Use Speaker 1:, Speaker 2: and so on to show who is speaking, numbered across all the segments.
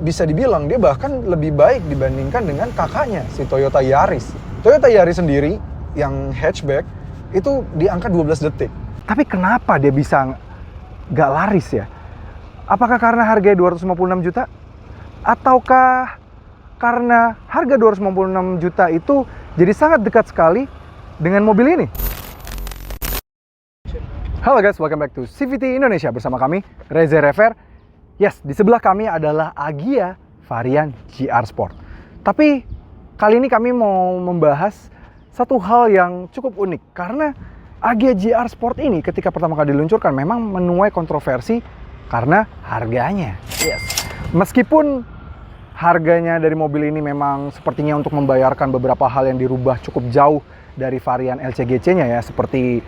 Speaker 1: bisa dibilang dia bahkan lebih baik dibandingkan dengan kakaknya, si Toyota Yaris. Toyota Yaris sendiri yang hatchback itu di angka 12 detik. Tapi kenapa dia bisa nggak laris ya? Apakah karena harganya 256 juta? Ataukah karena harga 256 juta itu jadi sangat dekat sekali dengan mobil ini? Halo guys, welcome back to CVT Indonesia bersama kami, Reza Rever. Yes, di sebelah kami adalah Agya varian GR Sport. Tapi kali ini kami mau membahas satu hal yang cukup unik. Karena Agya GR Sport ini ketika pertama kali diluncurkan memang menuai kontroversi karena harganya. Yes, meskipun harganya dari mobil ini memang sepertinya untuk membayarkan beberapa hal yang dirubah cukup jauh dari varian LCGC-nya ya, seperti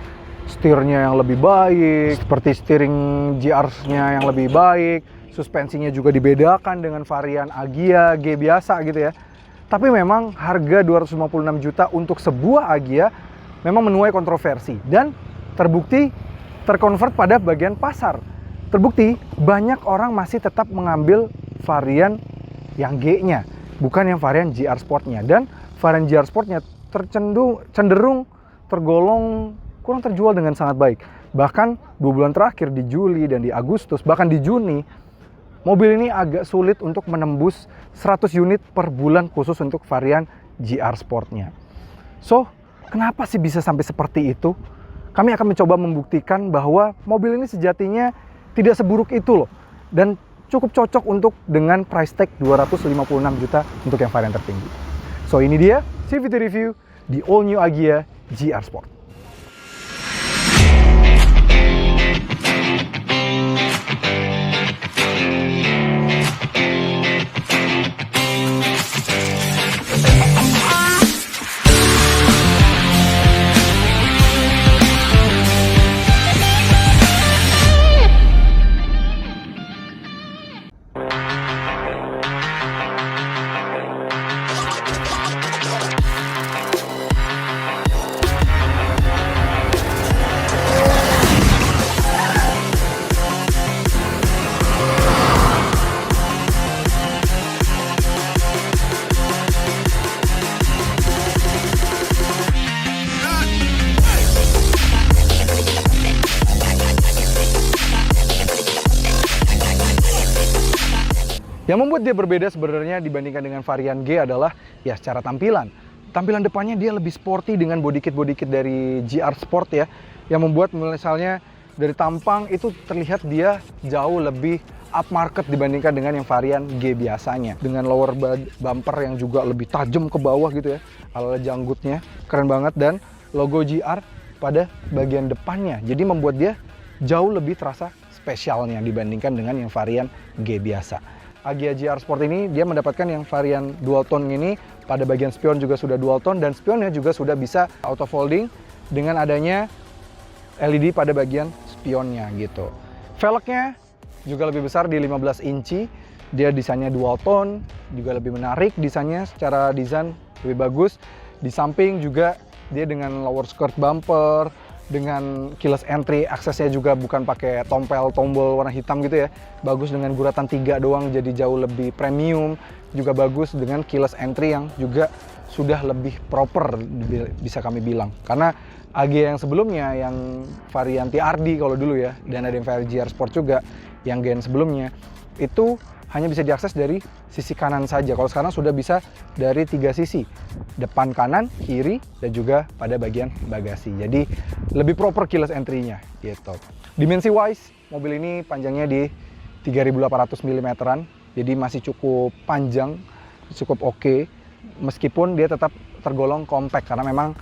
Speaker 1: setirnya yang lebih baik, seperti steering GR-nya yang lebih baik, suspensinya juga dibedakan dengan varian Agya G biasa gitu ya. Tapi memang harga 256 juta untuk sebuah Agya memang menuai kontroversi dan terbukti terkonvert pada bagian pasar. Terbukti banyak orang masih tetap mengambil varian yang G-nya, bukan yang varian GR Sport-nya. Dan varian GR Sport-nya cenderung tergolong kurang terjual dengan sangat baik. Bahkan 2 bulan terakhir di Juli dan di Agustus, bahkan di Juni, mobil ini agak sulit untuk menembus 100 unit per bulan khusus untuk varian GR Sport-nya. So, kenapa sih bisa sampai seperti itu? Kami akan mencoba membuktikan bahwa mobil ini sejatinya tidak seburuk itu loh. Dan cukup cocok untuk dengan price tag 256 juta untuk yang varian tertinggi. So, ini dia CVT Review di All New Agya GR Sport. Yang membuat dia berbeda sebenarnya dibandingkan dengan varian G adalah ya secara tampilan. Tampilan depannya dia lebih sporty dengan body kit dari GR Sport ya. Yang membuat misalnya dari tampang itu terlihat dia jauh lebih upmarket dibandingkan dengan yang varian G biasanya. Dengan lower bumper yang juga lebih tajam ke bawah gitu ya. Ala janggutnya keren banget dan logo GR pada bagian depannya. Jadi membuat dia jauh lebih terasa spesialnya dibandingkan dengan yang varian G biasa. Agya GR Sport ini dia mendapatkan yang varian dual tone ini, pada bagian spion juga sudah dual tone dan spionnya juga sudah bisa auto folding dengan adanya LED pada bagian spionnya gitu. Velgnya juga lebih besar di 15 inci, dia desainnya dual tone, juga lebih menarik desainnya, secara desain lebih bagus. Di samping juga dia dengan lower skirt bumper, dengan keyless entry, aksesnya juga bukan pakai tombol warna hitam gitu ya. Bagus dengan guratan 3 doang, jadi jauh lebih premium. Juga bagus dengan keyless entry yang juga sudah lebih proper bisa kami bilang. Karena Agya yang sebelumnya, yang varian TRD kalau dulu ya, dan ada yang varian GR Sport juga, yang gen sebelumnya, itu hanya bisa diakses dari sisi kanan saja. Kalau sekarang sudah bisa dari 3 sisi, depan, kanan, kiri, dan juga pada bagian bagasi. Jadi lebih proper keyless entry-nya gitu. Dimensi wise, mobil ini panjangnya di 3.800 mm-an, jadi masih cukup panjang, cukup oke. Meskipun dia tetap tergolong compact karena memang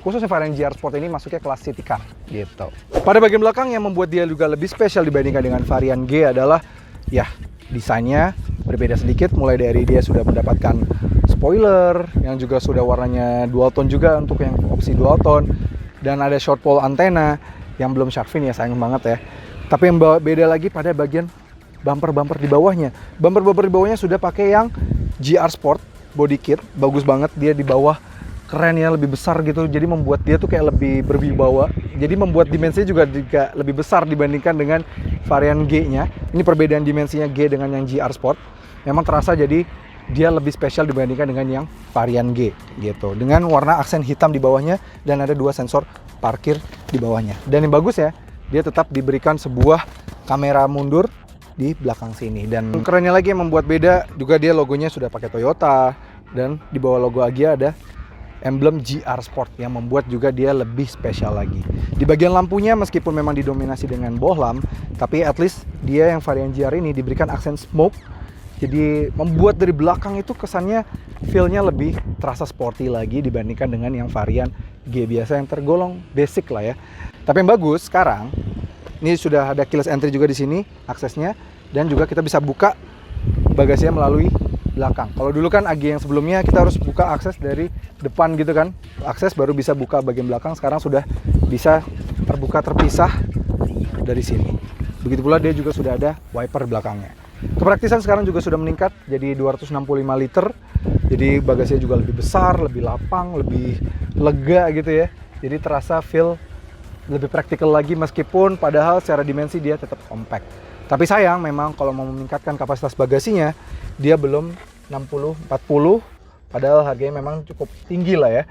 Speaker 1: khususnya varian GR Sport ini masuknya kelas city car gitu. Pada bagian belakang yang membuat dia juga lebih spesial dibandingkan dengan varian G adalah ya desainnya berbeda sedikit, mulai dari dia sudah mendapatkan spoiler yang juga sudah warnanya dual tone juga untuk yang opsi dual tone, dan ada short pole antena yang belum shark fin ya, sayang banget ya. Tapi yang beda lagi pada bagian bumper di bawahnya. Bumper di bawahnya sudah pakai yang GR Sport body kit, bagus banget dia di bawah, keren ya, lebih besar gitu, jadi membuat dia tuh kayak lebih berwibawa. Jadi membuat dimensinya juga lebih besar dibandingkan dengan varian G-nya. Ini perbedaan dimensinya G dengan yang GR Sport. memang terasa jadi dia lebih spesial dibandingkan dengan yang varian G gitu. Dengan warna aksen hitam di bawahnya dan ada 2 sensor parkir di bawahnya. Dan yang bagus ya, dia tetap diberikan sebuah kamera mundur di belakang sini. Dan kerennya lagi yang membuat beda juga dia logonya sudah pakai Toyota, dan di bawah logo Agya ada emblem GR Sport yang membuat juga dia lebih spesial lagi. Di bagian lampunya meskipun memang didominasi dengan bohlam, tapi at least dia yang varian GR ini diberikan aksen smoke. Jadi membuat dari belakang itu kesannya feel-nya lebih terasa sporty lagi dibandingkan dengan yang varian G biasa yang tergolong basic lah ya. Tapi yang bagus sekarang ini sudah ada keyless entry juga di sini aksesnya, dan juga kita bisa buka bagasinya melalui belakang. Kalau dulu kan Agya yang sebelumnya kita harus buka akses dari depan gitu kan, akses baru bisa buka bagian belakang. Sekarang sudah bisa terbuka terpisah dari sini. Begitu pula dia juga sudah ada wiper belakangnya. Kepraktisan sekarang juga sudah meningkat jadi 265 liter. Jadi bagasinya juga lebih besar, lebih lapang, lebih lega gitu ya. Jadi terasa feel lebih praktikal lagi meskipun padahal secara dimensi dia tetap compact. Tapi sayang memang kalau mau meningkatkan kapasitas bagasinya dia belum 60-40, padahal harganya memang cukup tinggi lah ya.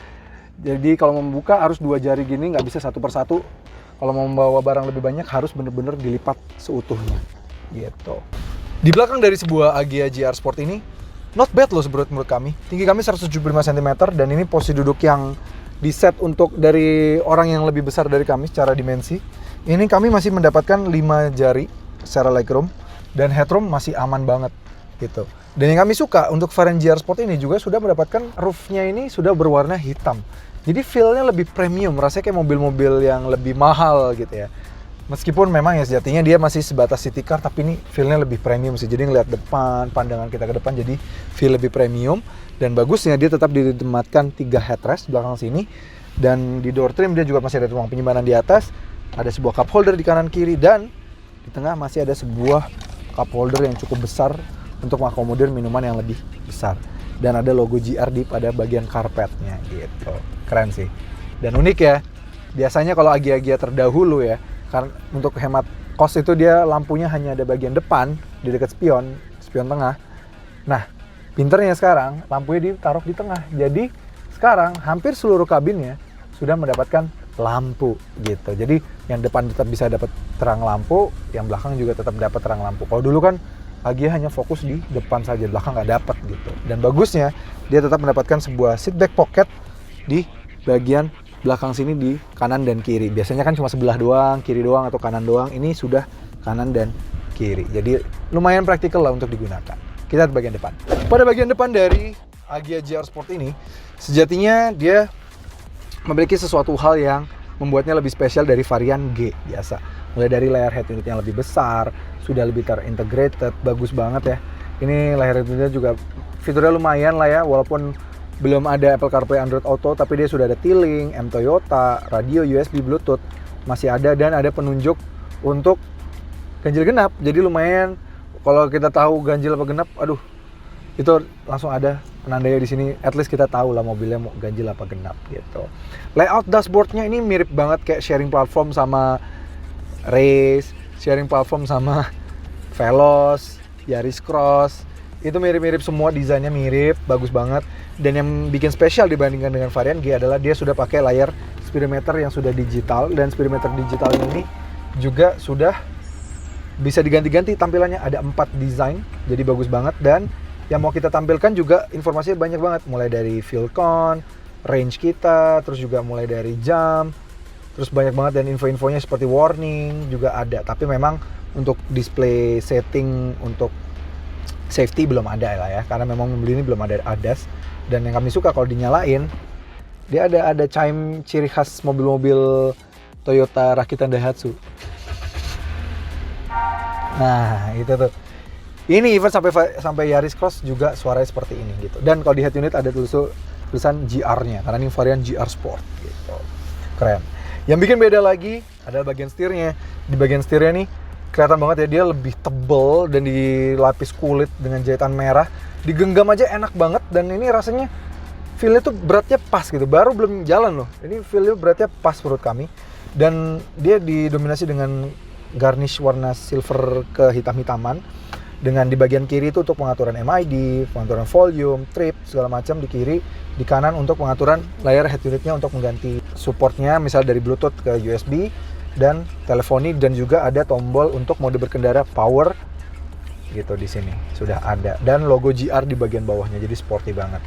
Speaker 1: Jadi kalau mau membuka harus 2 jari gini, nggak bisa satu persatu. Kalau mau membawa barang lebih banyak harus bener-bener dilipat seutuhnya gitu. Di belakang dari sebuah Agya GR Sport ini not bad loh menurut kami. Tinggi kami 175 cm dan ini posisi duduk yang di set untuk dari orang yang lebih besar dari kami secara dimensi. Ini kami masih mendapatkan 5 jari secara legroom dan headroom masih aman banget gitu. Dan yang kami suka untuk varian GR Sport ini juga sudah mendapatkan roofnya ini sudah berwarna hitam. Jadi feel-nya lebih premium, rasanya kayak mobil-mobil yang lebih mahal gitu ya. Meskipun memang ya sejatinya dia masih sebatas city car, tapi ini feel-nya lebih premium sih. Jadi ngeliat depan, pandangan kita ke depan jadi feel lebih premium. Dan bagusnya dia tetap ditempatkan 3 headrest belakang sini. Dan di door trim dia juga masih ada ruang penyimpanan di atas. Ada sebuah cup holder di kanan kiri dan di tengah masih ada sebuah cup holder yang cukup besar untuk mengakomodir minuman yang lebih besar. Dan ada logo GR di pada bagian karpetnya gitu. Keren sih. Dan unik ya. Biasanya kalau Agya-Agya terdahulu ya, karena untuk hemat kos itu dia lampunya hanya ada bagian depan di dekat spion tengah. Nah, pinternya sekarang lampunya ditaruh di tengah. Jadi sekarang hampir seluruh kabinnya sudah mendapatkan lampu gitu. Jadi yang depan tetap bisa dapat terang lampu, yang belakang juga tetap dapat terang lampu. Kalau dulu kan Agya hanya fokus di depan saja, belakang nggak dapat gitu. Dan bagusnya dia tetap mendapatkan sebuah seat back pocket di bagian belakang sini di kanan dan kiri. Biasanya kan cuma sebelah doang, kiri doang atau kanan doang. Ini sudah kanan dan kiri. Jadi lumayan praktikal lah untuk digunakan. Kita lihat bagian depan. Pada bagian depan dari Agya GR Sport ini, sejatinya dia memiliki sesuatu hal yang membuatnya lebih spesial dari varian G biasa. Mulai dari layar head unit yang lebih besar, sudah lebih terintegrated, bagus banget ya. Ini layar head unitnya juga fiturnya lumayan lah ya, walaupun belum ada Apple CarPlay, Android Auto, tapi dia sudah ada T-Link, M Toyota, radio, USB, Bluetooth, masih ada, dan ada penunjuk untuk ganjil genap. Jadi lumayan, kalau kita tahu ganjil apa genap, aduh, itu langsung ada penandanya di sini. At least kita tahu lah mobilnya mau ganjil apa genap gitu. Layout dashboardnya ini mirip banget kayak sharing platform sama Race, sharing platform sama Veloz, Yaris Cross. Itu mirip-mirip semua, desainnya mirip, bagus banget. Dan yang bikin spesial dibandingkan dengan varian G adalah dia sudah pakai layar speedometer yang sudah digital. Dan speedometer digital ini juga sudah bisa diganti-ganti tampilannya. Ada 4 desain, jadi bagus banget. Dan yang mau kita tampilkan juga informasinya banyak banget. Mulai dari fuel count, range kita, terus juga mulai dari jam. Terus banyak banget, dan info-infonya seperti warning juga ada. Tapi memang untuk display setting untuk safety belum ada lah ya, karena memang mobil ini belum ada ADAS. Dan yang kami suka kalau dinyalain, dia ada chime ciri khas mobil-mobil Toyota rakitan Daihatsu. Nah itu tuh, ini even sampai Yaris Cross juga suaranya seperti ini gitu. Dan kalau di head unit ada tulisan GR-nya, karena ini varian GR Sport gitu. Keren. Yang bikin beda lagi adalah bagian setirnya. Di bagian setirnya nih kelihatan banget ya, dia lebih tebal dan dilapis kulit dengan jahitan merah. Digenggam aja enak banget, dan ini rasanya feel-nya tuh beratnya pas gitu. Baru belum jalan loh, ini feel-nya beratnya pas menurut kami. Dan dia didominasi dengan garnish warna silver kehitam-hitaman. Dengan di bagian kiri itu untuk pengaturan MID, pengaturan volume, trip, segala macam di kiri. Di kanan untuk pengaturan layar head unitnya untuk mengganti supportnya, misal dari Bluetooth ke USB dan teleponi, dan juga ada tombol untuk mode berkendara power gitu di sini sudah ada, dan logo GR di bagian bawahnya, jadi sporty banget.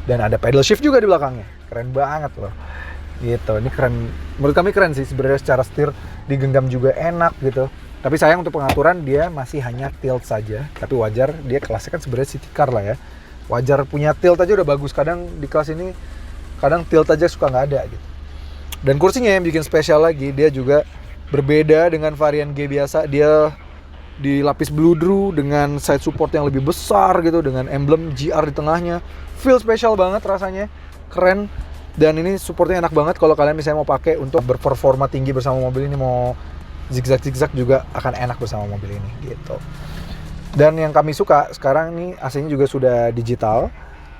Speaker 1: Dan ada pedal shift juga di belakangnya, keren banget loh gitu. Ini keren, menurut kami keren sih sebenarnya. Secara setir digenggam juga enak gitu, tapi sayang untuk pengaturan dia masih hanya tilt saja. Tapi wajar, dia kelasnya kan sebenarnya city car lah ya, wajar punya tilt aja udah bagus. Kadang di kelas ini kadang tilt aja suka nggak ada gitu. Dan kursinya yang bikin spesial lagi, dia juga berbeda dengan varian G biasa. Dia dilapis bludru dengan side support yang lebih besar gitu, dengan emblem GR di tengahnya. Feel spesial banget rasanya, keren. Dan ini supportnya enak banget kalau kalian misalnya mau pakai untuk berperforma tinggi bersama mobil ini, mau zigzag juga akan enak bersama mobil ini gitu. Dan yang kami suka sekarang ini AC-nya juga sudah digital,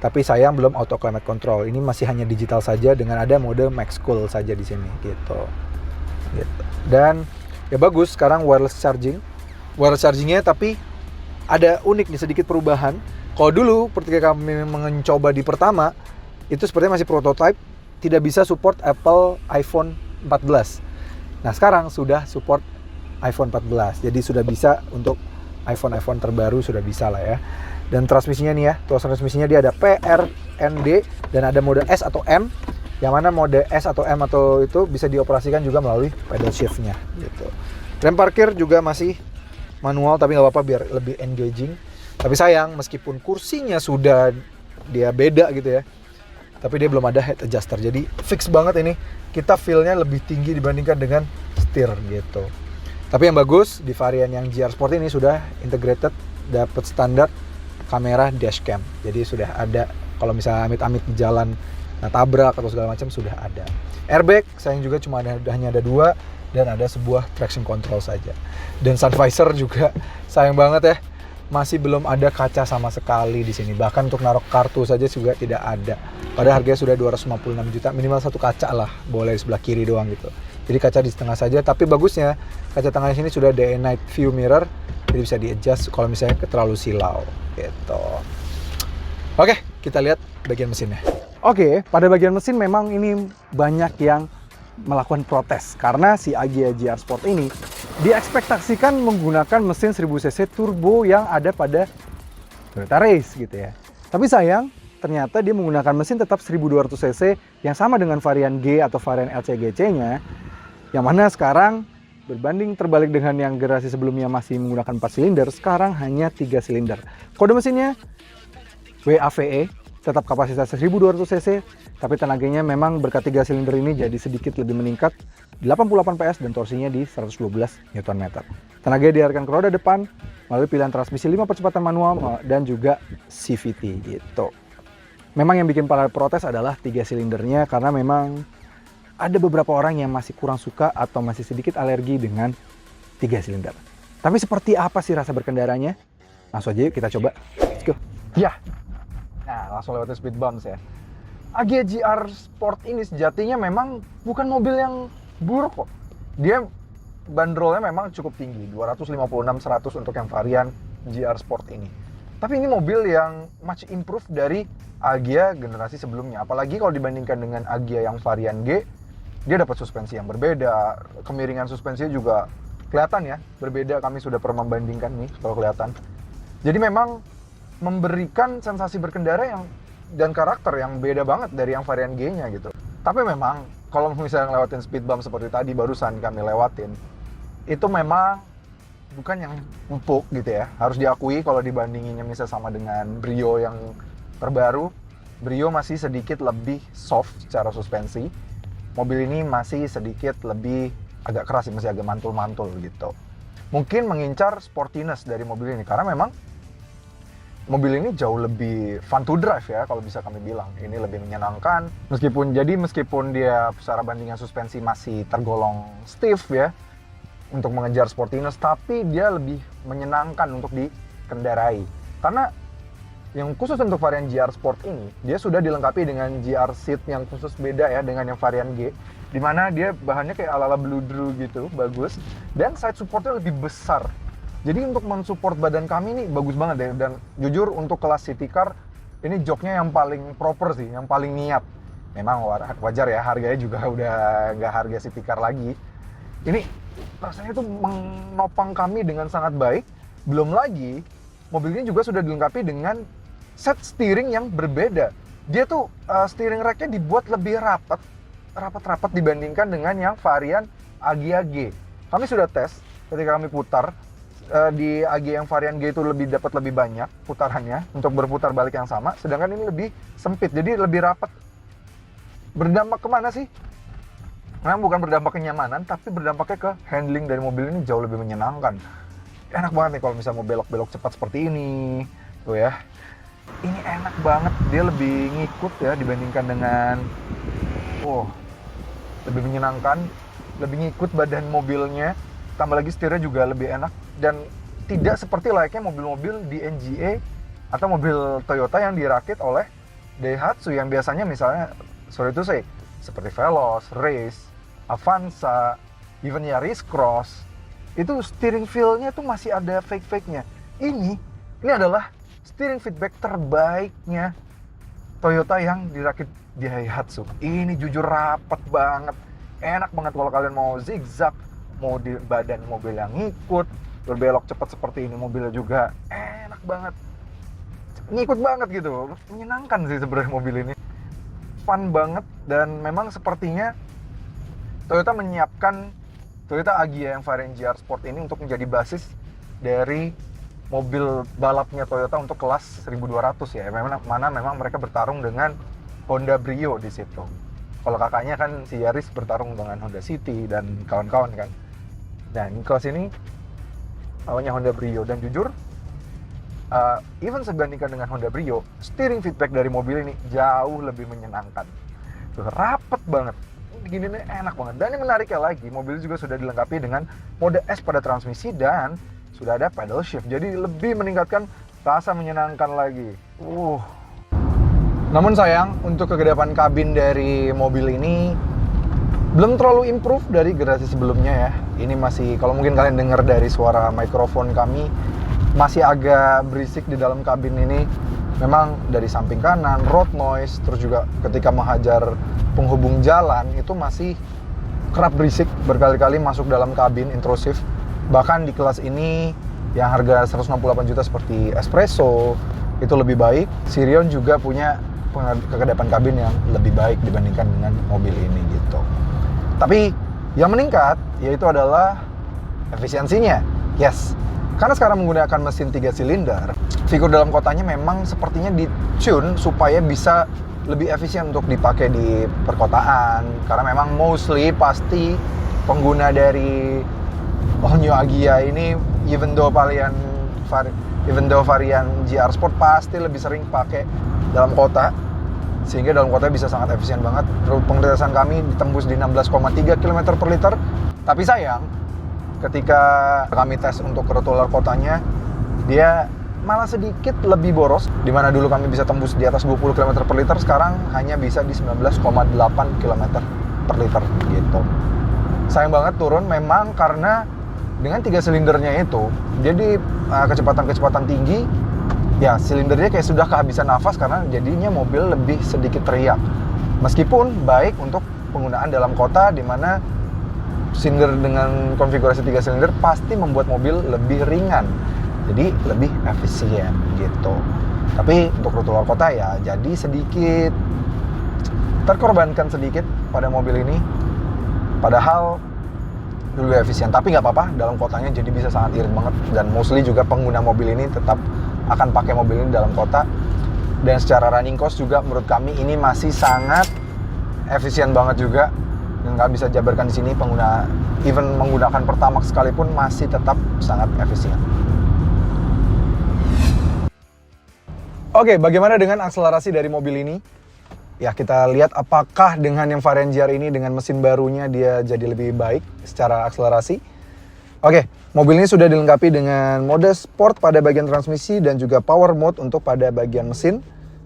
Speaker 1: tapi sayang belum auto climate control. Ini masih hanya digital saja dengan ada mode max cool saja di sini gitu. Dan ya bagus, sekarang wireless chargingnya, tapi ada unik nih, sedikit perubahan. Kalau dulu ketika kami mencoba di pertama itu sepertinya masih prototype, tidak bisa support Apple iPhone 14. Nah sekarang sudah support iPhone 14, jadi sudah bisa untuk iPhone terbaru, sudah bisa lah ya. Dan transmisinya nih ya, transmisinya dia ada PRND dan ada mode S atau M, yang mana mode S atau M atau itu bisa dioperasikan juga melalui pedal shift-nya gitu. Rem parkir juga masih manual, tapi nggak apa-apa biar lebih engaging. Tapi sayang, meskipun kursinya sudah dia beda gitu ya, tapi dia belum ada head adjuster. Jadi fix banget ini, kita feel-nya lebih tinggi dibandingkan dengan setir gitu. Tapi yang bagus, di varian yang GR Sport ini sudah integrated, dapat standar kamera dashcam. Jadi sudah ada, kalau misalnya amit-amit di jalan, tabrak atau segala macam sudah ada. Airbag, sayang juga hanya ada 2, dan ada sebuah traction control saja. Dan sun visor juga sayang banget ya, masih belum ada kaca sama sekali di sini. Bahkan untuk naruh kartu saja juga tidak ada. Padahal harganya sudah 256 juta, minimal satu kaca lah, boleh di sebelah kiri doang gitu. Jadi kaca di tengah saja, tapi bagusnya kaca tengah sini sudah day and night view mirror, jadi bisa di-adjust kalau misalnya terlalu silau gitu. Oke, kita lihat bagian mesinnya. Oke, pada bagian mesin memang ini banyak yang melakukan protes karena si Agya GR Sport ini diekspektasikan menggunakan mesin 1000 cc turbo yang ada pada Toyota Race gitu ya. Tapi sayang, ternyata dia menggunakan mesin tetap 1200 cc yang sama dengan varian G atau varian LCGC-nya, yang mana sekarang berbanding terbalik dengan yang generasi sebelumnya masih menggunakan 4 silinder, sekarang hanya 3 silinder. Kode mesinnya WAVE, tetap kapasitas 1200 cc, tapi tenaganya memang berkat 3 silinder ini jadi sedikit lebih meningkat, 88 PS dan torsinya di 112 Nm. Tenaganya diarahkan ke roda depan melalui pilihan transmisi 5 percepatan manual dan juga CVT gitu. Memang yang bikin para protes adalah 3 silindernya, karena memang ada beberapa orang yang masih kurang suka atau masih sedikit alergi dengan 3 silinder. Tapi seperti apa sih rasa berkendaranya? Langsung aja yuk kita coba. Let's go. Ya. Nah, langsung lewatin speed bumps ya. Agya GR Sport ini sejatinya memang bukan mobil yang buruk kok. Dia bandrolnya memang cukup tinggi, 256/100 untuk yang varian GR Sport ini. Tapi ini mobil yang much improve dari Agya generasi sebelumnya. Apalagi kalau dibandingkan dengan Agya yang varian G, dia dapat suspensi yang berbeda, kemiringan suspensinya juga kelihatan ya, berbeda. Kami sudah pernah membandingkan nih kalau kelihatan. Jadi memang memberikan sensasi berkendara yang dan karakter yang beda banget dari yang varian G-nya gitu. Tapi memang kalau misalnya ngelewatin speed bump seperti tadi barusan kami lewatin, itu memang bukan yang empuk gitu ya. Harus diakui kalau dibandinginnya misalnya sama dengan Brio yang terbaru, Brio masih sedikit lebih soft secara suspensi. Mobil ini masih sedikit lebih agak keras sih, masih agak mantul-mantul gitu. Mungkin mengincar sportiness dari mobil ini karena memang mobil ini jauh lebih fun to drive ya, kalau bisa kami bilang. Ini lebih menyenangkan, meskipun dia secara bandingan suspensi masih tergolong stiff ya untuk mengejar sportiness, tapi dia lebih menyenangkan untuk dikendarai. Karena yang khusus untuk varian GR Sport ini, dia sudah dilengkapi dengan GR seat yang khusus beda ya dengan yang varian G, dimana dia bahannya kayak ala-ala bludru gitu, bagus, dan side supportnya lebih besar Jadi untuk mensupport badan kami ini bagus banget deh. Dan jujur untuk kelas city car, ini joknya yang paling proper sih, yang paling niat. Memang wajar ya, harganya juga udah nggak harga city car lagi. Ini rasanya tuh menopang kami dengan sangat baik. Belum lagi, mobil ini juga sudah dilengkapi dengan set steering yang berbeda. Dia tuh steering racknya dibuat lebih rapat dibandingkan dengan yang varian AG. Kami sudah tes ketika kami putar, di AG yang varian G itu dapat lebih banyak putarannya untuk berputar balik yang sama, sedangkan ini lebih sempit, jadi lebih rapat. Berdampak kemana sih? Memang bukan berdampak kenyamanan, tapi berdampaknya ke handling dari mobil ini jauh lebih menyenangkan. Enak banget nih kalau misalnya mau belok-belok cepat seperti ini, tuh ya. Ini enak banget, dia lebih ngikut ya dibandingkan dengan, lebih menyenangkan, lebih ngikut badan mobilnya. Tambah lagi setirnya juga lebih enak dan tidak seperti layaknya mobil-mobil di NGA atau mobil Toyota yang dirakit oleh Daihatsu yang biasanya misalnya, seperti Veloz, Race, Avanza, even Yaris Cross, itu steering feel-nya tuh masih ada fake-fake-nya. Ini adalah steering feedback terbaiknya Toyota yang dirakit di Daihatsu. Ini jujur rapet banget, enak banget kalau kalian mau zigzag, mau di badan mobil yang ngikut, berbelok cepat seperti ini mobilnya juga enak banget, ngikut banget gitu, menyenangkan sih sebenarnya mobil ini, fun banget. Dan memang sepertinya Toyota menyiapkan Toyota Agya yang varian GR Sport ini untuk menjadi basis dari mobil balapnya Toyota untuk kelas 1200 ya, mana memang mereka bertarung dengan Honda Brio di situ. Kalau kakaknya kan si Yaris bertarung dengan Honda City dan kawan-kawan kan. Dan kelas ini awalnya Honda Brio, dan jujur even sebandingkan dengan Honda Brio, steering feedback dari mobil ini jauh lebih menyenangkan. Tuh, rapet banget, gini nih enak banget. Dan yang menariknya lagi, mobil juga sudah dilengkapi dengan mode S pada transmisi dan sudah ada pedal shift, jadi lebih meningkatkan rasa menyenangkan lagi. Namun sayang, untuk kegedepan kabin dari mobil ini belum terlalu improve dari generasi sebelumnya ya. Ini masih, kalau mungkin kalian dengar dari suara mikrofon kami, masih agak berisik di dalam kabin ini. Memang dari samping kanan, road noise, terus juga ketika menghajar penghubung jalan, itu masih kerap berisik, berkali-kali masuk dalam kabin, intrusif. Bahkan di kelas ini, yang harga 168 juta seperti Espresso, itu lebih baik. Sirion juga punya kegedepan kabin yang lebih baik dibandingkan dengan mobil ini gitu. Tapi yang meningkat yaitu adalah efisiensinya. Yes, karena sekarang menggunakan mesin 3 silinder, figur dalam kotanya memang sepertinya di-tune supaya bisa lebih efisien untuk dipakai di perkotaan. Karena memang mostly pasti pengguna dari All New Agya ini, even though varian GR Sport pasti lebih sering pakai dalam kota, sehingga dalam kota bisa sangat efisien banget. Pengetesan kami ditembus di 16,3 km per liter. Tapi sayang, ketika kami tes untuk rotular kotanya, dia malah sedikit lebih boros. Dimana dulu kami bisa tembus di atas 20 km per liter, sekarang hanya bisa di 19,8 km per liter gitu. Sayang banget turun memang karena dengan 3 silindernya itu, jadi kecepatan tinggi, ya silindernya kayak sudah kehabisan nafas karena jadinya mobil lebih sedikit teriak. Meskipun baik untuk penggunaan dalam kota, di mana silinder dengan konfigurasi 3 silinder pasti membuat mobil lebih ringan, jadi lebih efisien gitu. Tapi untuk rute luar kota ya jadi sedikit terkorbankan sedikit pada mobil ini, padahal lebih efisien. Tapi nggak apa-apa, dalam kotanya jadi bisa sangat irit banget. Dan mostly juga pengguna mobil ini tetap akan pakai mobil ini dalam kota. Dan secara running cost juga menurut kami ini masih sangat efisien banget juga. Dan nggak bisa jabarkan di sini, pengguna even menggunakan Pertamax sekalipun masih tetap sangat efisien. Oke, bagaimana dengan akselerasi dari mobil ini? Ya, kita lihat apakah dengan yang varian GR ini dengan mesin barunya dia jadi lebih baik secara akselerasi. Oke, mobil ini sudah dilengkapi dengan mode sport pada bagian transmisi dan juga power mode untuk pada bagian mesin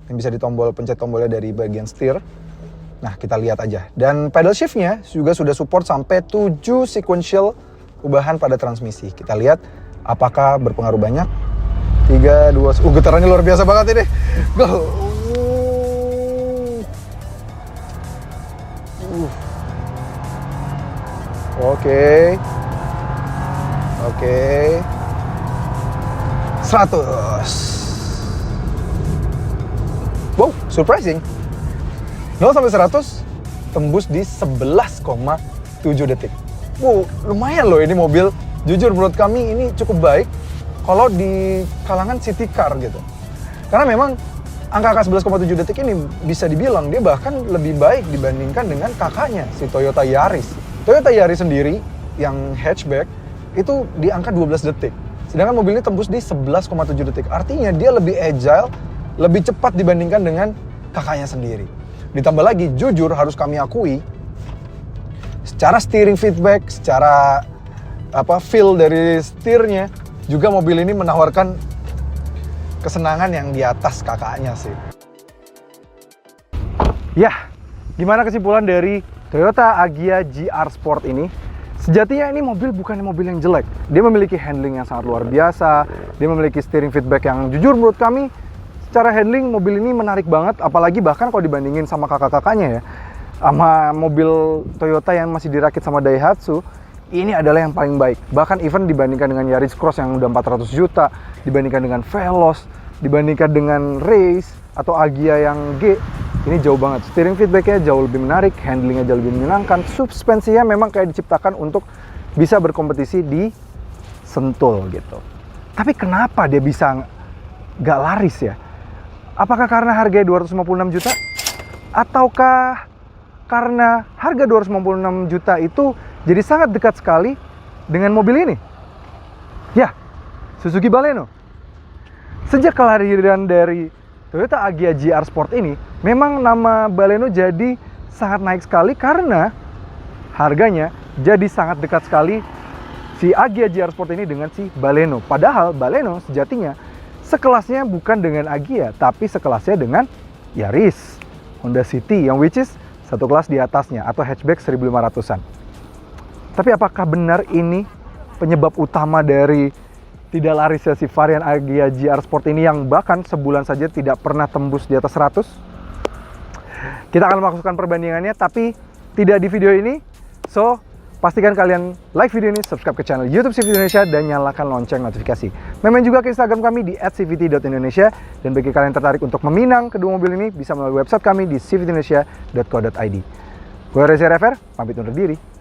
Speaker 1: yang bisa pencet tombolnya dari bagian setir. Nah, kita lihat aja. Dan pedal shiftnya juga sudah support sampai 7 sequential ubahan pada transmisi. Kita lihat Apakah berpengaruh banyak? 3, 2, getarannya luar biasa banget ini. Go! Oke. 100. Wow, surprising. 0 sampai 100 tembus di 11,7 detik. Wow, lumayan loh ini mobil. Jujur menurut kami ini cukup baik kalau di kalangan city car gitu. Karena memang angka 11,7 detik ini bisa dibilang dia bahkan lebih baik dibandingkan dengan kakaknya, si Toyota Yaris. Toyota Yaris sendiri yang hatchback itu di angka 12 detik. Sedangkan mobil ini tembus di 11,7 detik. Artinya dia lebih agile, lebih cepat dibandingkan dengan kakaknya sendiri. Ditambah lagi, jujur harus kami akui, secara steering feedback, secara feel dari setirnya, juga mobil ini menawarkan kesenangan yang di atas kakaknya sih. Ya, gimana kesimpulan dari Toyota Agya GR Sport ini? Sejatinya ini mobil bukan mobil yang jelek. Dia memiliki handling yang sangat luar biasa. Dia memiliki steering feedback yang jujur menurut kami, secara handling mobil ini menarik banget. Apalagi bahkan kalau dibandingin sama kakak-kakaknya ya, sama mobil Toyota yang masih dirakit sama Daihatsu, ini adalah yang paling baik. Bahkan even dibandingkan dengan Yaris Cross yang udah 400 juta, dibandingkan dengan Veloz, dibandingkan dengan Race atau Agya yang G, ini jauh banget. Steering feedbacknya jauh lebih menarik, handlingnya jauh lebih menyenangkan, suspensinya memang kayak diciptakan untuk bisa berkompetisi di Sentul gitu. Tapi kenapa dia bisa nggak laris ya? Apakah karena harganya 256 juta? Ataukah karena harga 256 juta itu jadi sangat dekat sekali dengan mobil ini? Ya, Suzuki Baleno. Sejak kelahiran dari Toyota Agya GR Sport ini, memang nama Baleno jadi sangat naik sekali karena harganya jadi sangat dekat sekali si Agya GR Sport ini dengan si Baleno. Padahal Baleno sejatinya sekelasnya bukan dengan Agya, tapi sekelasnya dengan Yaris, Honda City, yang which is satu kelas di atasnya, atau hatchback 1500-an. Tapi apakah benar ini penyebab utama dari tidak larisnya si varian Agya GR Sport ini yang bahkan sebulan saja tidak pernah tembus di atas 100? Kita akan melakukan perbandingannya, tapi tidak di video ini. So, pastikan kalian like video ini, subscribe ke channel YouTube CVT Indonesia, dan nyalakan lonceng notifikasi. Main juga ke Instagram kami di @cvt.indonesia. Dan bagi kalian tertarik untuk meminang kedua mobil ini, bisa melalui website kami di cvtindonesia.co.id. Gue Reza Rever, pamit undur diri.